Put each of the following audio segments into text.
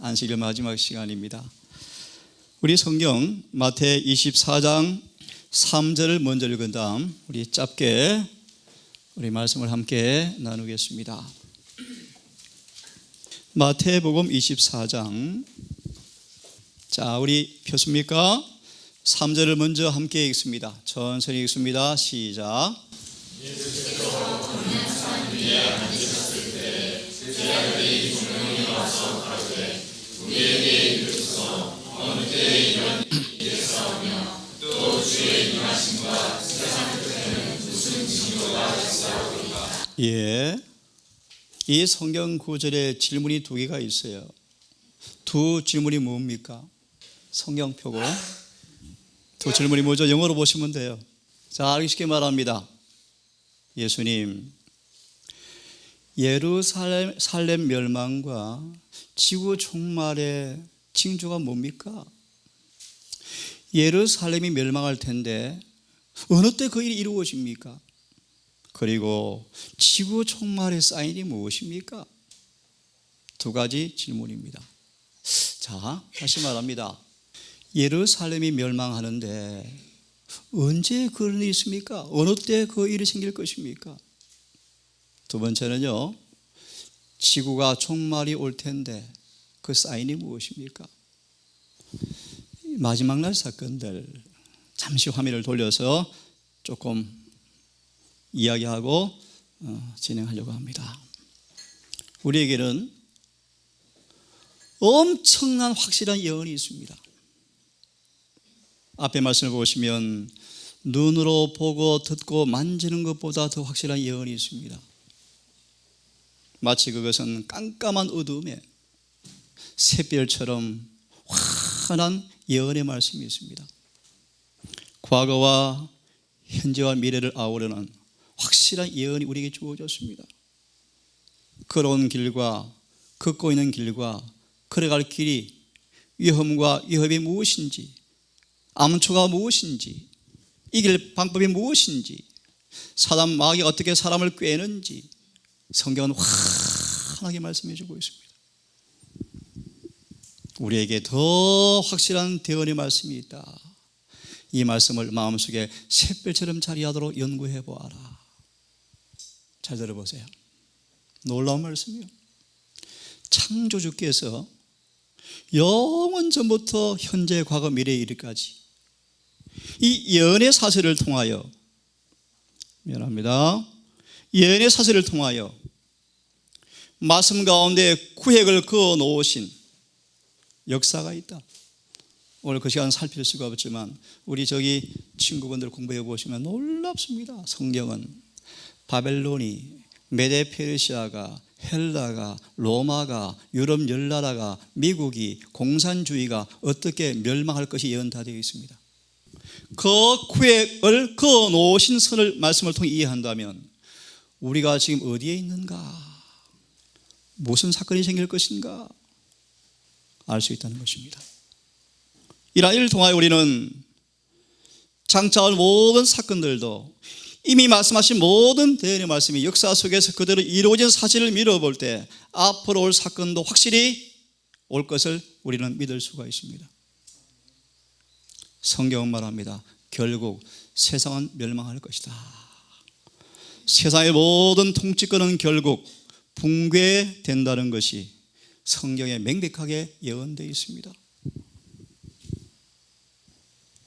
안식일 마지막 시간입니다. 우리 성경 마태 24장 3절을 먼저 읽은 다음 우리 짧게 우리 말씀을 함께 나누겠습니다. 마태복음 24장, 자, 우리 폈습니까? 3절을 먼저 함께 읽습니다. 천천히 읽습니다. 시작. 예수께서 걷는 산 위에 앉으셨을 때 제자들이 분명히 와서 가로되 우리에게 이르소서 어느 때에 이런 일이 있사오며 또 주의 임하심과 세상 끝에는 무슨 징조가 있사오리까. 예, 이 성경 구절에 질문이 두 개가 있어요. 두 질문이 뭡니까? 성경 펴고 두 질문이 뭐죠? 영어로 보시면 돼요. 자, 알기 쉽게 말합니다. 예수님, 예루살렘 멸망과 지구 종말의 징조가 뭡니까? 예루살렘이 멸망할 텐데 어느 때 그 일이 이루어집니까? 그리고 지구 종말의 사인이 무엇입니까? 두 가지 질문입니다. 자, 다시 말합니다. 예루살렘이 멸망하는데 언제 그런 일이 있습니까? 어느 때 그 일이 생길 것입니까? 두 번째는요, 지구가 종말이 올 텐데 그 사인이 무엇입니까? 마지막 날 사건들 잠시 화면을 돌려서 조금 이야기하고 진행하려고 합니다. 우리에게는 엄청난 확실한 예언이 있습니다. 앞에 말씀을 보시면 눈으로 보고 듣고 만지는 것보다 더 확실한 예언이 있습니다. 마치 그것은 깜깜한 어둠에 샛별처럼 환한 예언의 말씀이 있습니다. 과거와 현재와 미래를 아우르는 확실한 예언이 우리에게 주어졌습니다. 걸어온 길과 걷고 있는 길과 걸어갈 길이, 위험과 위협이 무엇인지, 암초가 무엇인지, 이길 방법이 무엇인지, 사단 마귀가 어떻게 사람을 꿰는지 성경은 환하게 말씀해 주고 있습니다. 우리에게 더 확실한 대언의 말씀이 있다. 이 말씀을 마음속에 샛별처럼 자리하도록 연구해 보아라. 잘 들어보세요. 놀라운 말씀이요. 창조주께서 영원 전부터 현재, 과거, 미래에 이르기까지 이 예언의 사슬을 통하여, 예언의 사슬을 통하여 말씀 가운데 구획을 그어 놓으신 역사가 있다. 오늘 그 시간 살필 수가 없지만 우리 저기 친구분들 공부해 보시면 놀랍습니다. 성경은 바벨론이, 메데 페르시아가, 헬라가, 로마가, 유럽 열나라가, 미국이, 공산주의가 어떻게 멸망할 것이 예언 다 되어 있습니다. 그 구획을 그어 놓으신 선을 말씀을 통해 이해한다면 우리가 지금 어디에 있는가, 무슨 사건이 생길 것인가 알 수 있다는 것입니다. 이러한 일을 통하여 우리는 장차올 모든 사건들도 이미 말씀하신 모든 대언의 말씀이 역사 속에서 그대로 이루어진 사실을 미뤄볼 때 앞으로 올 사건도 확실히 올 것을 우리는 믿을 수가 있습니다. 성경은 말합니다. 결국 세상은 멸망할 것이다. 세상의 모든 통치권은 결국 붕괴된다는 것이 성경에 명백하게 예언되어 있습니다.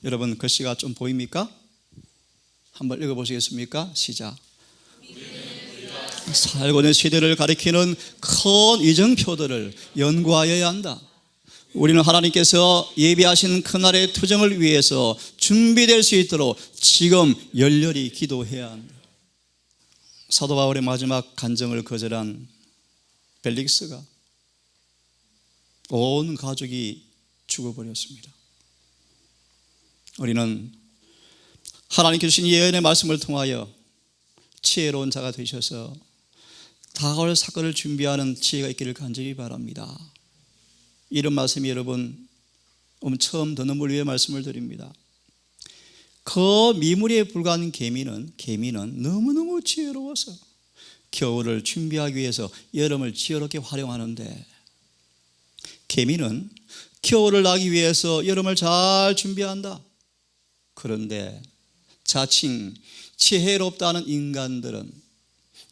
여러분, 글씨가 좀 보입니까? 한번 읽어보시겠습니까? 시작. 살고 있는 시대를 가리키는 큰 이정표들을 연구하여야 한다. 우리는 하나님께서 예비하신 그날의 투정을 위해서 준비될 수 있도록 지금 열렬히 기도해야 한다. 사도 바울의 마지막 간증을 거절한 벨릭스가 온 가족이 죽어버렸습니다. 우리는 하나님께 주신 예언의 말씀을 통하여 지혜로운 자가 되셔서 다가올 사건을 준비하는 지혜가 있기를 간절히 바랍니다. 이런 말씀이 여러분 처음 듣는 분 위해 말씀을 드립니다. 그 미물에 불과한 개미는 너무너무 지혜로워서 겨울을 준비하기 위해서 여름을 지혜롭게 활용하는데 개미는 겨울을 나기 위해서 여름을 잘 준비한다. 그런데 자칭 지혜롭다는 인간들은,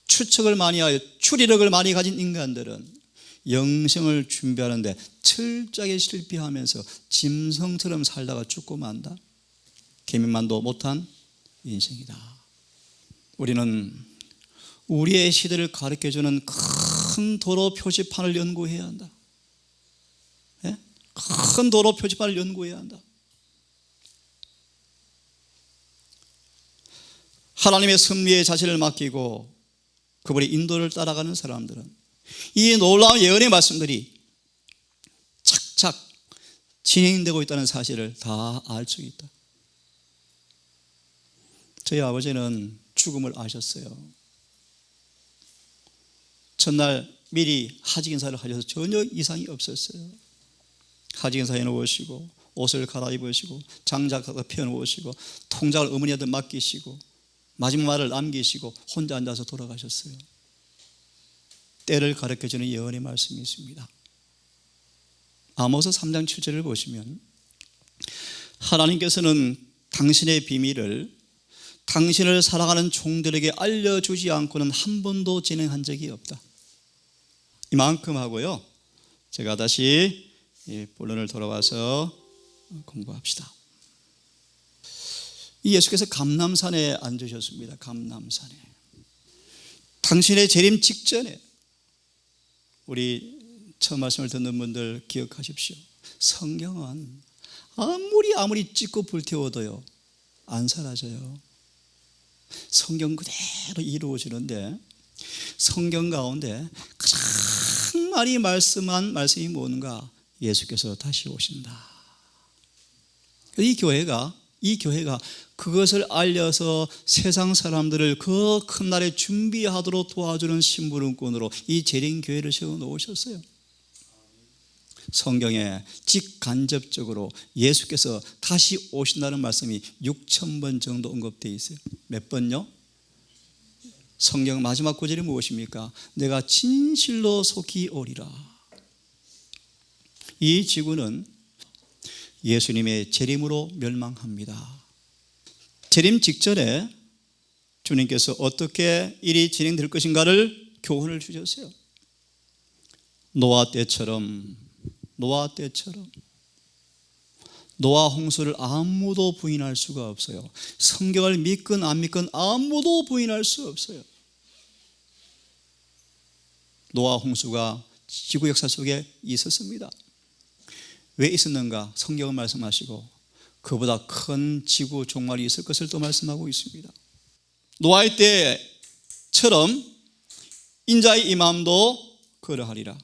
추측을 많이 하여 추리력을 많이 가진 인간들은 영생을 준비하는데 철저하게 실패하면서 짐승처럼 살다가 죽고 만다. 개미만도 못한 인생이다. 우리는 우리의 시대를 가르쳐주는 큰 도로 표지판을 연구해야 한다. 예? 큰 도로 표지판을 연구해야 한다. 하나님의 섭리에 자신을 맡기고 그분의 인도를 따라가는 사람들은 이 놀라운 예언의 말씀들이 착착 진행되고 있다는 사실을 다 알 수 있다. 저희 아버지는 죽음을 아셨어요. 전날 미리 하직 인사를 하셔서 전혀 이상이 없었어요. 하직 인사해 놓으시고 옷을 갈아입으시고 장작을 펴 놓으시고 통장을 어머니한테 맡기시고 마지막 말을 남기시고 혼자 앉아서 돌아가셨어요. 때를 가르쳐주는 예언의 말씀이 있습니다. 아모스 3장 7절을 보시면 하나님께서는 당신의 비밀을 당신을 사랑하는 종들에게 알려주지 않고는 한 번도 진행한 적이 없다. 이만큼 하고요, 제가 다시 본론을 돌아와서 공부합시다. 예수께서 감람산에 앉으셨습니다. 감람산에. 당신의 재림 직전에, 우리 처음 말씀을 듣는 분들 기억하십시오. 성경은 아무리 찍고 불태워도요 안 사라져요. 성경 그대로 이루어지는데, 성경 가운데 가장 많이 말씀한 말씀이 뭔가? 예수께서 다시 오신다. 이 교회가 그것을 알려서 세상 사람들을 그 큰 날에 준비하도록 도와주는 심부름꾼으로 이 재림교회를 세워놓으셨어요. 성경에 직간접적으로 예수께서 다시 오신다는 말씀이 6,000번 정도 언급되어 있어요. 몇 번요? 성경 마지막 구절이 무엇입니까? 내가 진실로 속히 오리라. 이 지구는 예수님의 재림으로 멸망합니다. 재림 직전에 주님께서 어떻게 일이 진행될 것인가를 교훈을 주셨어요. 노아 때처럼 노아 홍수를 아무도 부인할 수가 없어요. 성경을 믿건 안 믿건 아무도 부인할 수 없어요. 노아 홍수가 지구 역사 속에 있었습니다. 왜 있었는가? 성경은 말씀하시고 그보다 큰 지구 종말이 있을 것을 또 말씀하고 있습니다. 노아의 때처럼 인자의 임함도 그러하리라.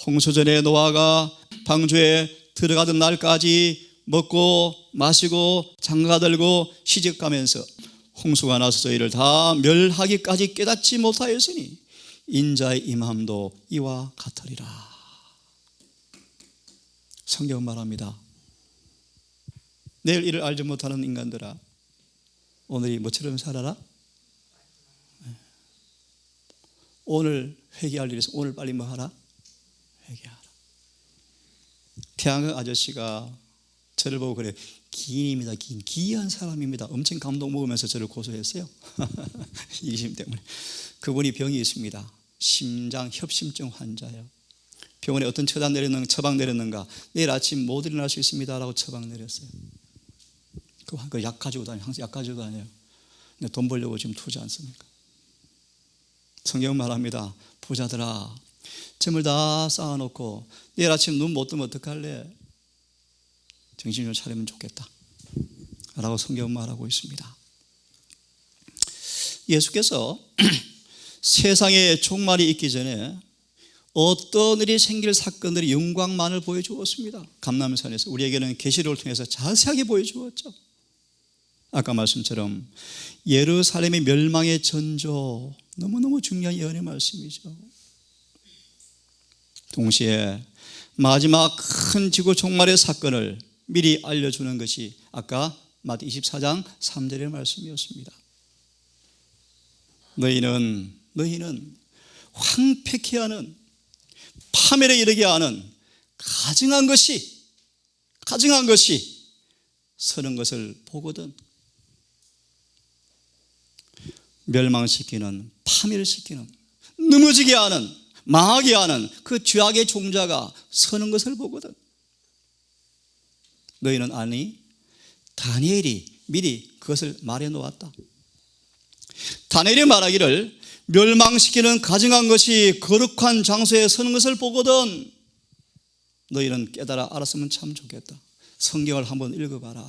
홍수전에 노아가 방주에 들어가던 날까지 먹고 마시고 장가 들고 시집가면서 홍수가 나서 저희를 다 멸하기까지 깨닫지 못하였으니 인자의 임함도 이와 같으리라. 성경은 말합니다. 내일 일을 알지 못하는 인간들아, 오늘이 뭐처럼 살아라? 오늘 회개할 일에서 오늘 빨리 뭐 하라? 회개하라. 태양의 아저씨가 저를 보고 그래, 기인입니다. 기이한 사람입니다. 엄청 감동 먹으면서 저를 고소했어요. 이심 때문에. 그분이 병이 있습니다. 심장 협심증 환자예요. 병원에 어떤 처방 내렸는가? 내일 아침 못 일어날 수 있습니다 라고 처방 내렸어요. 그 약 가지고 다녀요. 항상 약 가지고 다녀요. 근데 돈 벌려고 지금 투자 않습니까? 성경은 말합니다. 부자들아, 점을 다 쌓아놓고 내일 아침 눈 못 뜨면 어떡할래? 정신 좀 차리면 좋겠다 라고 성경은 말하고 있습니다. 예수께서 세상에 종말이 있기 전에 어떤 일이 생길 사건들이 영광만을 보여주었습니다. 감람산에서 우리에게는 계시록을 통해서 자세하게 보여주었죠. 아까 말씀처럼 예루살렘의 멸망의 전조, 너무너무 중요한 예언의 말씀이죠. 동시에 마지막 큰 지구 종말의 사건을 미리 알려주는 것이 아까 마태 24장 3절의 말씀이었습니다. 너희는 황폐케 하는, 파멸에 이르게 하는 가증한 것이 서는 것을 보거든. 멸망시키는, 파멸시키는, 넘어지게 하는, 망하게 하는 그 죄악의 종자가 서는 것을 보거든. 너희는 아니? 다니엘이 미리 그것을 말해 놓았다. 다니엘이 말하기를 멸망시키는 가증한 것이 거룩한 장소에 서는 것을 보거든. 너희는 깨달아 알았으면 참 좋겠다. 성경을 한번 읽어봐라.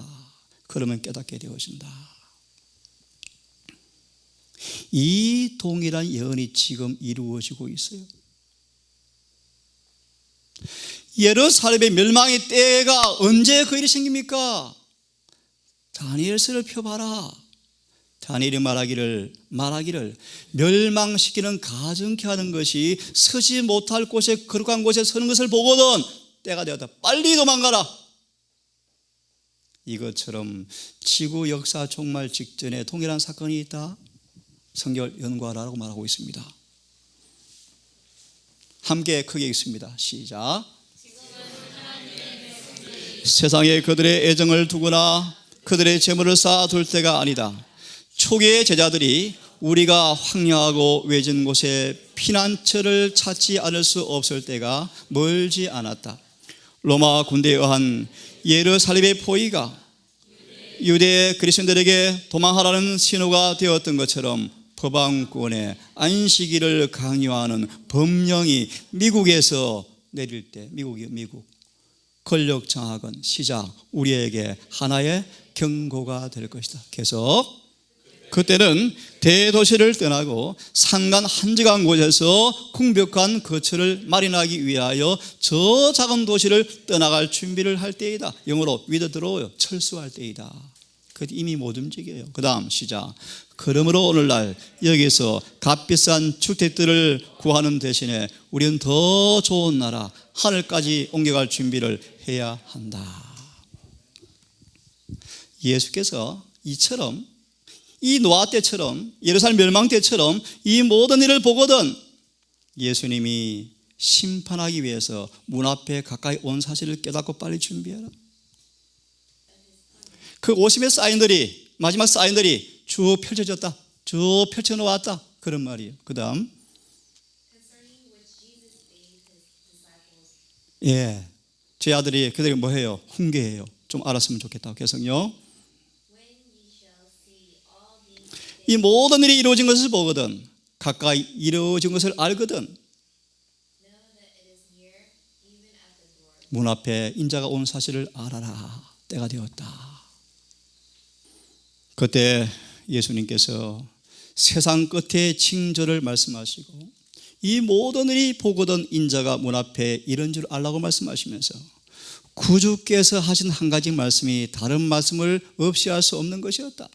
그러면 깨닫게 되어진다. 이 동일한 예언이 지금 이루어지고 있어요. 예루살렘의 멸망의 때가 언제 그 일이 생깁니까? 다니엘서를 펴봐라. 다니엘이 말하기를 멸망시키는 가증케 하는 것이 서지 못할 곳에, 거룩한 곳에 서는 것을 보거든. 때가 되었다. 빨리 도망가라. 이것처럼 지구 역사 종말 직전에 동일한 사건이 있다. 성경을 연구하라고 말하고 있습니다. 함께 크게 읽습니다. 시작. 세상에 그들의 애정을 두거나 그들의 재물을 쌓아둘 때가 아니다. 초기의 제자들이 우리가 황량하고 외진 곳에 피난처를 찾지 않을 수 없을 때가 멀지 않았다. 로마 군대에 의한 예루살렘의 포위가 유대 그리스도인들에게 도망하라는 신호가 되었던 것처럼 법왕권의 안식일을 강요하는 법령이 미국에서 내릴 때, 미국 권력 장악은 시작, 우리에게 하나의 경고가 될 것이다. 계속. 그때는 대도시를 떠나고 산간 한적한 곳에서 궁벽한 거처를 마련하기 위하여 저 작은 도시를 떠나갈 준비를 할 때이다. 영어로 withdraw, 철수할 때이다. 그 이미 못 움직여요. 그 다음 시작. 그러므로 오늘날 여기서 값비싼 주택들을 구하는 대신에 우리는 더 좋은 나라 하늘까지 옮겨갈 준비를 해야 한다. 예수께서 이처럼, 이 노아 때처럼, 예루살렘 멸망 때처럼 이 모든 일을 보거든 예수님이 심판하기 위해서 문 앞에 가까이 온 사실을 깨닫고 빨리 준비해라. 그 50의 사인들이, 마지막 사인들이 쭉 펼쳐졌다. 쭉 펼쳐놓았다. 그런 말이에요. 그 다음, 제 아들이 그들에게 뭐 해요? 훈계해요. 좀 알았으면 좋겠다. 계속요. 이 모든 일이 이루어진 것을 보거든. 가까이 이루어진 것을 알거든. 문 앞에 인자가 온 사실을 알아라. 때가 되었다. 그때 예수님께서 세상 끝의 징조를 말씀하시고 이 모든 일이 보거든 인자가 문 앞에 이런 줄 알라고 말씀하시면서 구주께서 하신 한 가지 말씀이 다른 말씀을 없이 할 수 없는 것이었다.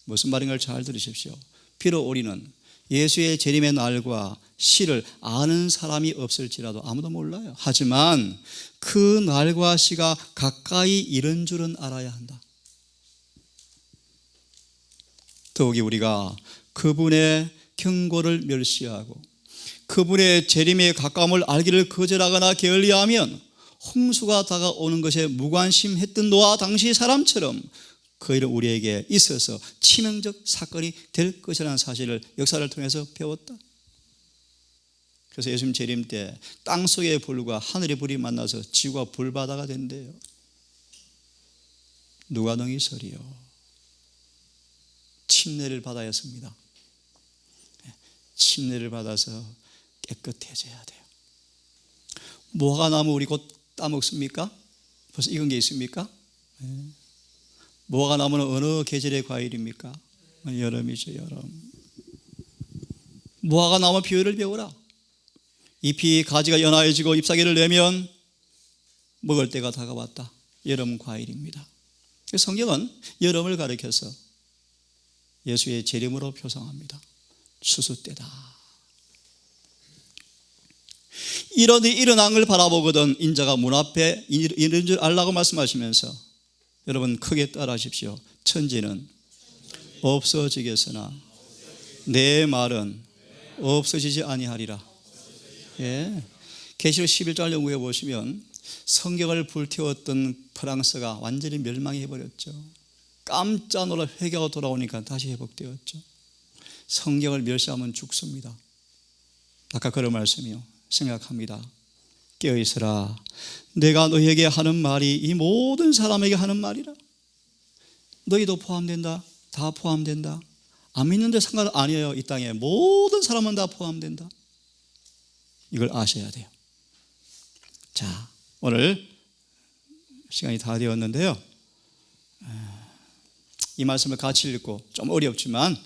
무슨 말인가를 잘 들으십시오. 비록 우리는 예수의 재림의 날과 시를 아는 사람이 없을지라도 아무도 몰라요. 하지만 그 날과 시가 가까이 이른 줄은 알아야 한다. 더욱이 우리가 그분의 경고를 멸시하고 그분의 재림의 가까움을 알기를 거절하거나 게을리하면 홍수가 다가오는 것에 무관심했던 노아 당시 사람처럼 그 일은 우리에게 있어서 치명적 사건이 될 것이라는 사실을 역사를 통해서 배웠다. 그래서 예수님 재림 때 땅속의 불과 하늘의 불이 만나서 지구가 불바다가 된대요. 누가 능히 서리요? 침례를 받아야 했습니다. 침례를 받아서 깨끗해져야 돼요. 무화과 나무 우리 곧 따먹습니까? 벌써 익은 게 있습니까? 무화과 나무는 어느 계절의 과일입니까? 여름이죠, 여름. 무화과 나무 비유를 배우라. 잎이 가지가 연하해지고 잎사귀를 내면 먹을 때가 다가왔다. 여름 과일입니다. 성경은 여름을 가리켜서 예수의 재림으로 표상합니다. 추수 때다. 이런 일이 일어난 걸 바라보거든 인자가 문 앞에 이런 줄 알라고 말씀하시면서 여러분 크게 따라하십시오. 천지는 없어지겠으나 내 말은 없어지지 아니하리라. 계시록 11장 연구해 보시면 성경을 불태웠던 프랑스가 완전히 멸망해버렸죠. 깜짝 놀라 회개하고 돌아오니까 다시 회복되었죠. 성경을 멸시하면 죽습니다. 아까 그런 말씀이요. 생각합니다. 깨어있으라. 내가 너희에게 하는 말이 이 모든 사람에게 하는 말이라. 너희도 포함된다. 다 포함된다. 안 믿는데 상관 아니에요. 이 땅에 모든 사람은 다 포함된다. 이걸 아셔야 돼요. 자, 오늘 시간이 다 되었는데요. 이 말씀을 같이 읽고 좀 어렵지만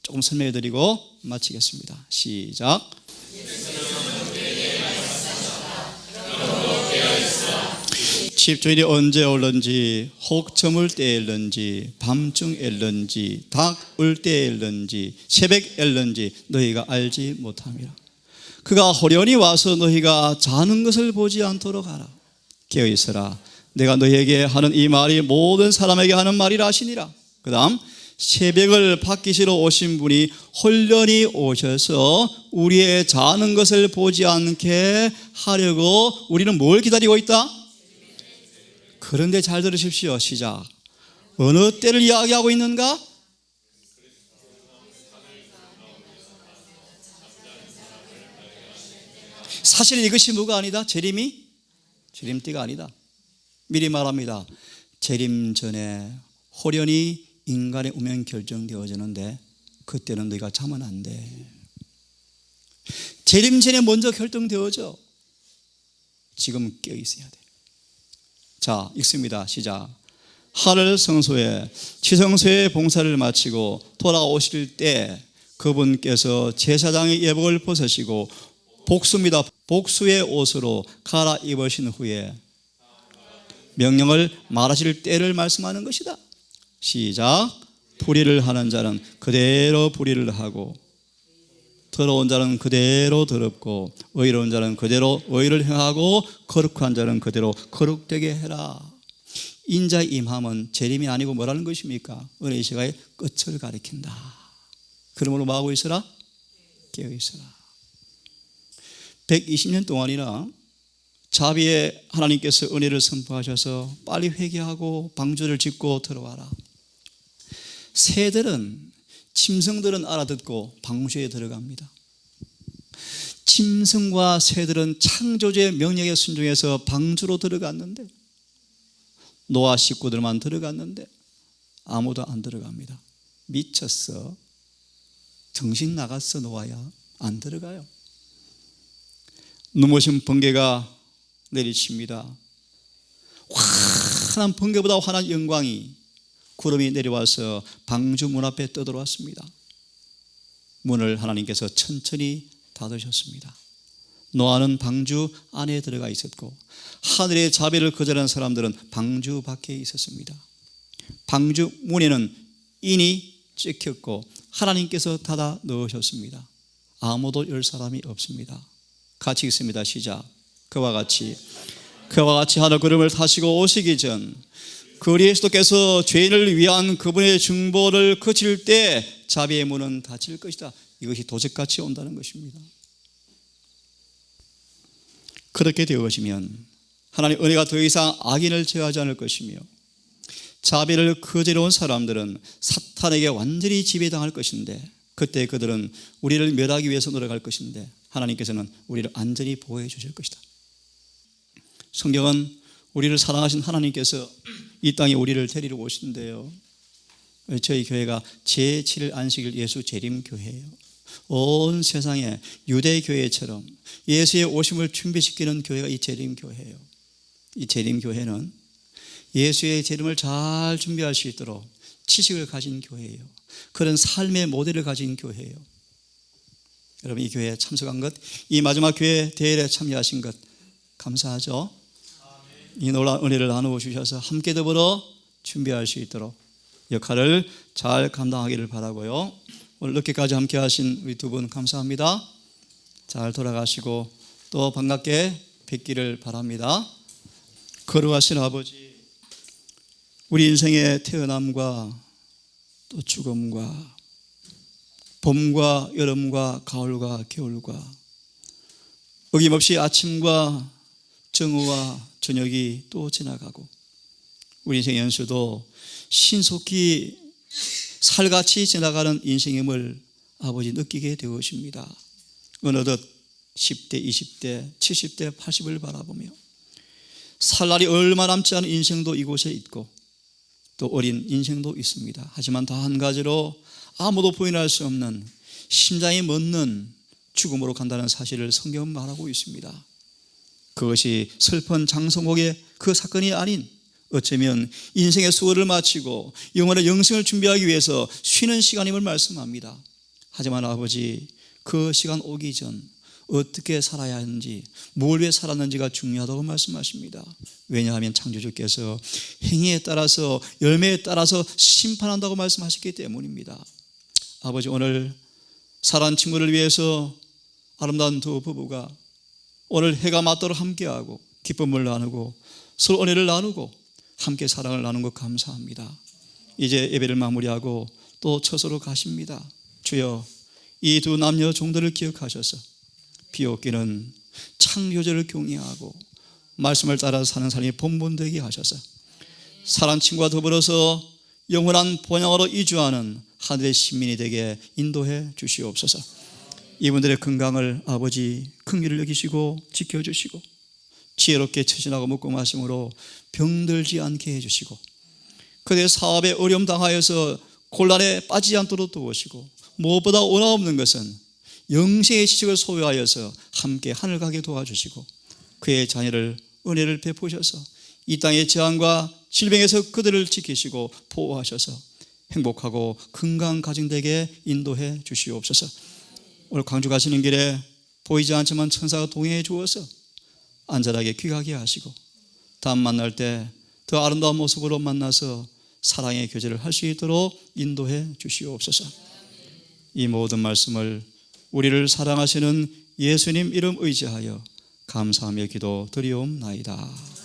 조금 설명해 드리고 마치겠습니다. 시작. 집주인이 언제 올는지, 혹 저물 때에 올는지, 밤중 엘는지, 닭 울 때에 엘는지, 새벽 엘는지 너희가 알지 못함이라. 그가 호련히 와서 너희가 자는 것을 보지 않도록 하라. 깨어있으라. 내가 너희에게 하는 이 말이 모든 사람에게 하는 말이라 하시니라. 그 다음, 새벽을 밝히시러 오신 분이 홀련히 오셔서 우리의 자는 것을 보지 않게 하려고 우리는 뭘 기다리고 있다? 그런데 잘 들으십시오. 시작. 어느 때를 이야기하고 있는가? 사실 이것이 뭐가 아니다? 재림때가 아니다. 미리 말합니다. 재림 전에 호련히 인간의 운명 결정되어지는데 그때는 너희가 자면 안 돼. 재림 전에 먼저 결정되어져. 지금 깨어 있어야 돼. 자, 읽습니다. 시작. 하늘 성소에 지성소의 봉사를 마치고 돌아오실 때 그분께서 제사장의 예복을 벗으시고 복수입니다. 복수의 옷으로 갈아입으신 후에 명령을 말하실 때를 말씀하는 것이다. 시작. 불의를 하는 자는 그대로 불의를 하고 더러운 자는 그대로 더럽고 의로운 자는 그대로 의를 행하고 거룩한 자는 그대로 거룩되게 해라. 인자의 임함은 재림이 아니고 뭐라는 것입니까? 은혜의 시간의 끝을 가리킨다. 그러므로 뭐하고 있으라? 깨어있으라. 120년 동안이나 자비에 하나님께서 은혜를 선포하셔서 빨리 회개하고 방주를 짓고 들어와라. 새들은, 짐승들은 알아듣고 방주에 들어갑니다. 짐승과 새들은 창조주의 명령에 순종해서 방주로 들어갔는데 노아 식구들만 들어갔는데 아무도 안 들어갑니다. 미쳤어. 정신 나갔어. 노아야. 안 들어가요. 눈부신 번개가 내리칩니다. 환한 번개보다 환한 영광이 구름이 내려와서 방주 문 앞에 떠들어왔습니다. 문을 하나님께서 천천히 닫으셨습니다. 노아는 방주 안에 들어가 있었고 하늘의 자비를 거절한 사람들은 방주 밖에 있었습니다. 방주 문에는 인이 찍혔고 하나님께서 닫아 넣으셨습니다. 아무도 열 사람이 없습니다. 같이 읽습니다. 시작. 그와 같이 하늘 구름을 타시고 오시기 전 그리스도께서 죄인을 위한 그분의 중보를 그칠 때 자비의 문은 닫힐 것이다. 이것이 도적같이 온다는 것입니다. 그렇게 되어지면 하나님 은혜가 더 이상 악인을 제어하지 않을 것이며 자비를 거절해온 사람들은 사탄에게 완전히 지배당할 것인데 그때 그들은 우리를 멸하기 위해서 노력할 것인데 하나님께서는 우리를 안전히 보호해 주실 것이다. 성경은 우리를 사랑하신 하나님께서 이 땅에 우리를 데리러 오신대요. 저희 교회가 제7일 안식일 예수 재림교회예요. 온 세상에 유대교회처럼 예수의 오심을 준비시키는 교회가 이 재림교회예요. 이 재림교회는 예수의 재림을 잘 준비할 수 있도록 지식을 가진 교회예요. 그런 삶의 모델을 가진 교회예요. 여러분 이 교회에 참석한 것, 이 마지막 교회 대회에 참여하신 것 감사하죠. 이 놀라운 은혜를 나누어 주셔서 함께 더불어 준비할 수 있도록 역할을 잘 감당하기를 바라고요. 오늘 늦게까지 함께 하신 우리 두 분 감사합니다. 잘 돌아가시고 또 반갑게 뵙기를 바랍니다. 거룩하신 아버지, 우리 인생의 태어남과 또 죽음과 봄과 여름과 가을과 겨울과 어김없이 아침과 정오와 저녁이 또 지나가고 우리 인생의 연수도 신속히 살같이 지나가는 인생임을 아버지 느끼게 되어십니다. 어느덧 10대, 20대, 70대, 80을 바라보며 살 날이 얼마 남지 않은 인생도 이곳에 있고 또 어린 인생도 있습니다. 하지만 다 한 가지로 아무도 부인할 수 없는 심장이 멎는 죽음으로 간다는 사실을 성경은 말하고 있습니다. 그것이 슬픈 장성옥의 그 사건이 아닌 어쩌면 인생의 수고를 마치고 영원의 영생을 준비하기 위해서 쉬는 시간임을 말씀합니다. 하지만 아버지, 그 시간 오기 전 어떻게 살아야 하는지, 뭘 위해 살았는지가 중요하다고 말씀하십니다. 왜냐하면 창조주께서 행위에 따라서, 열매에 따라서 심판한다고 말씀하셨기 때문입니다. 아버지, 오늘 사랑하는 친구를 위해서 아름다운 두 부부가 오늘 해가 맞도록 함께하고 기쁨을 나누고 서로 은혜를 나누고 함께 사랑을 나눈 것 감사합니다. 이제 예배를 마무리하고 또 처소로 가십니다. 주여, 이 두 남녀 종들을 기억하셔서 비옥기는 창조주를 경외하고 말씀을 따라 사는 삶이 본분되게 하셔서 사랑하는 친구와 더불어서 영원한 본향으로 이주하는 하늘의 시민이 되게 인도해 주시옵소서. 이분들의 건강을 아버지 긍휼을 여기시고 지켜주시고 지혜롭게 처신하고 먹고 마심으로 병들지 않게 해주시고 그들의 사업에 어려움 당하여서 곤란에 빠지지 않도록 도우시고 무엇보다 원하옵는 것은 영생의 지식을 소유하여서 함께 하늘 가게 도와주시고 그의 자녀를 은혜를 베푸셔서 이 땅의 재앙과 질병에서 그들을 지키시고 보호하셔서 행복하고 건강 가정되게 인도해 주시옵소서. 오늘 광주 가시는 길에 보이지 않지만 천사가 동행해 주어서 안전하게 귀하게 하시고 다음 만날 때 더 아름다운 모습으로 만나서 사랑의 교제를 할 수 있도록 인도해 주시옵소서. 이 모든 말씀을 우리를 사랑하시는 예수님 이름 의지하여 감사하며 기도 드리옵나이다.